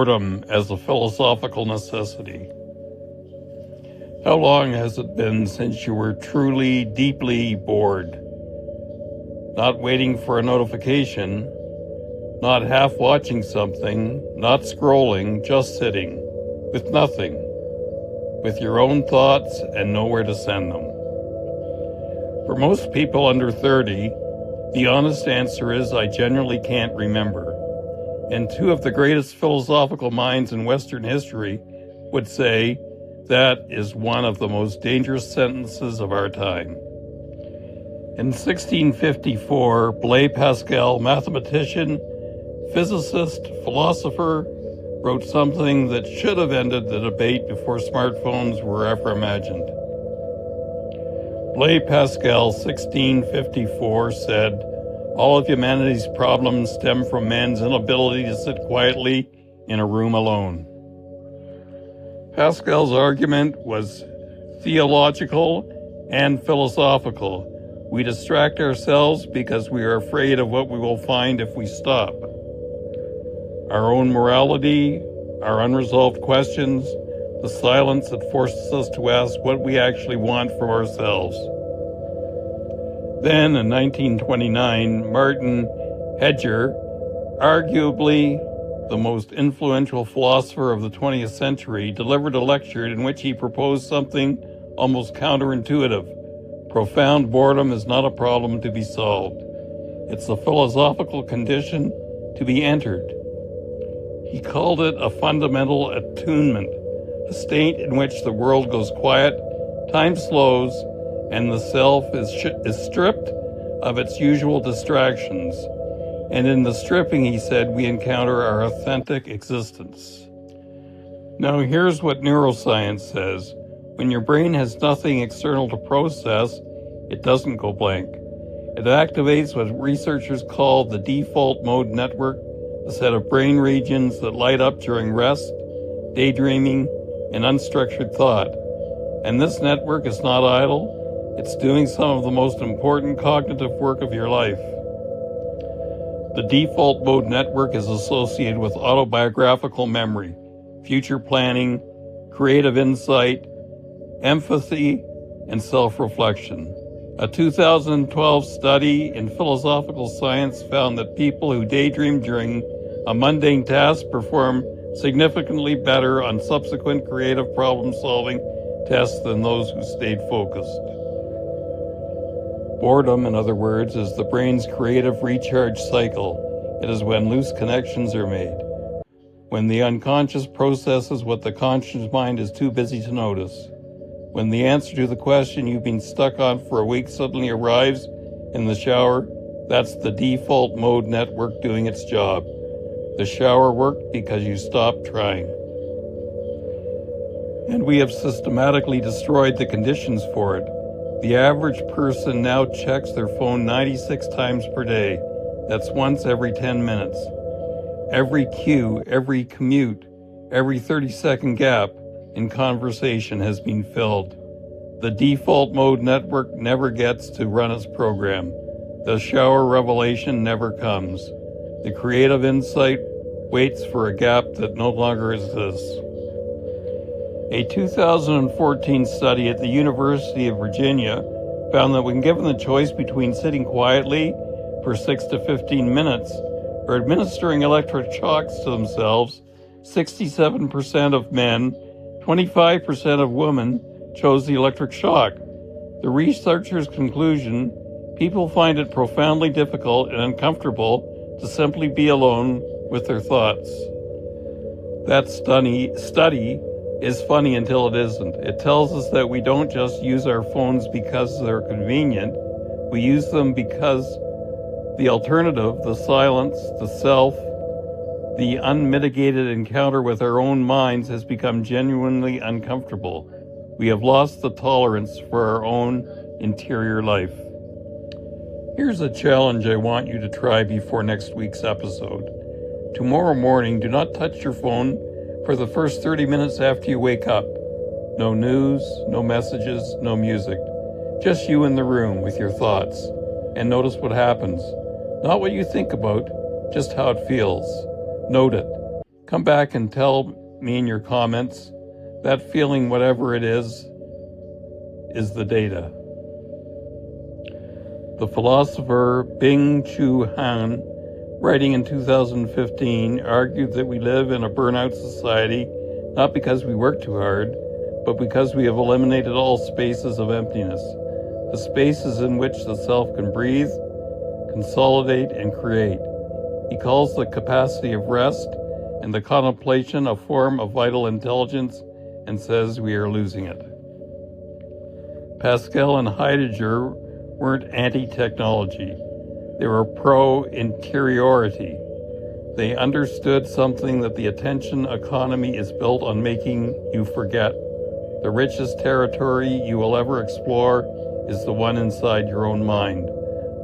boredom as a philosophical necessity. How long has it been since you were truly, deeply bored? Not waiting for a notification, not half watching something, not scrolling, just sitting, with nothing, with your own thoughts and nowhere to send them. For most people under 30, the honest answer is I generally can't remember. And two of the greatest philosophical minds in Western history would say that is one of the most dangerous sentences of our time. In 1654, Blaise Pascal, mathematician, physicist, philosopher, wrote something that should have ended the debate before smartphones were ever imagined. Blaise Pascal, 1654, said, "All of humanity's problems stem from man's inability to sit quietly in a room alone." Pascal's argument was theological and philosophical. We distract ourselves because we are afraid of what we will find if we stop. Our own morality, our unresolved questions, the silence that forces us to ask what we actually want from ourselves. Then, in 1929, Martin Heidegger, arguably the most influential philosopher of the 20th century, delivered a lecture in which he proposed something almost counterintuitive. Profound boredom is not a problem to be solved. It's a philosophical condition to be entered. He called it a fundamental attunement, a state in which the world goes quiet, time slows, and the self is stripped of its usual distractions. And in the stripping, he said, we encounter our authentic existence. Now here's what neuroscience says. When your brain has nothing external to process, it doesn't go blank. It activates what researchers call the default mode network, a set of brain regions that light up during rest, daydreaming, and unstructured thought. And this network is not idle. It's doing some of the most important cognitive work of your life. The default mode network is associated with autobiographical memory, future planning, creative insight, empathy, and self-reflection. A 2012 study in philosophical science found that people who daydream during a mundane task perform significantly better on subsequent creative problem-solving tests than those who stayed focused. Boredom, in other words, is the brain's creative recharge cycle. It is when loose connections are made, when the unconscious processes what the conscious mind is too busy to notice, when the answer to the question you've been stuck on for a week suddenly arrives in the shower. That's the default mode network doing its job. The shower worked because you stopped trying. And we have systematically destroyed the conditions for it. The average person now checks their phone 96 times per day. That's once every 10 minutes. Every cue, every commute, every 30-second gap in conversation has been filled. The default mode network never gets to run its program. The shower revelation never comes. The creative insight waits for a gap that no longer exists. A 2014 study at the University of Virginia found that when given the choice between sitting quietly for 6 to 15 minutes or administering electric shocks to themselves, 67% of men, 25% of women chose the electric shock. The researchers' conclusion, people find it profoundly difficult and uncomfortable to simply be alone with their thoughts. That study is funny until it isn't. It tells us that we don't just use our phones because they're convenient. We use them because the alternative, the silence, the self, the unmitigated encounter with our own minds has become genuinely uncomfortable. We have lost the tolerance for our own interior life. Here's a challenge I want you to try before next week's episode. Tomorrow morning, do not touch your phone for the first 30 minutes after you wake up. No news, no messages, no music. Just you in the room with your thoughts. And notice what happens. Not what you think about, just how it feels. Note it. Come back and tell me in your comments. That feeling, whatever it is the data. The philosopher Byung-Chul Han, writing in 2015, argued that we live in a burnout society not because we work too hard, but because we have eliminated all spaces of emptiness, the spaces in which the self can breathe, consolidate, and create. He calls the capacity of rest and the contemplation a form of vital intelligence and says we are losing it. Pascal and Heidegger weren't anti-technology. They were pro-interiority. They understood something that the attention economy is built on making you forget. The richest territory you will ever explore is the one inside your own mind,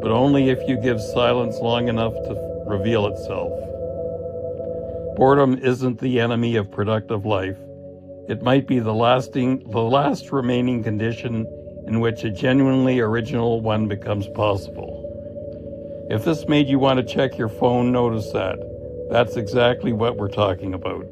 but only if you give silence long enough to reveal itself. Boredom isn't the enemy of productive life. It might be the last remaining condition in which a genuinely original one becomes possible. If this made you want to check your phone, notice that. That's exactly what we're talking about.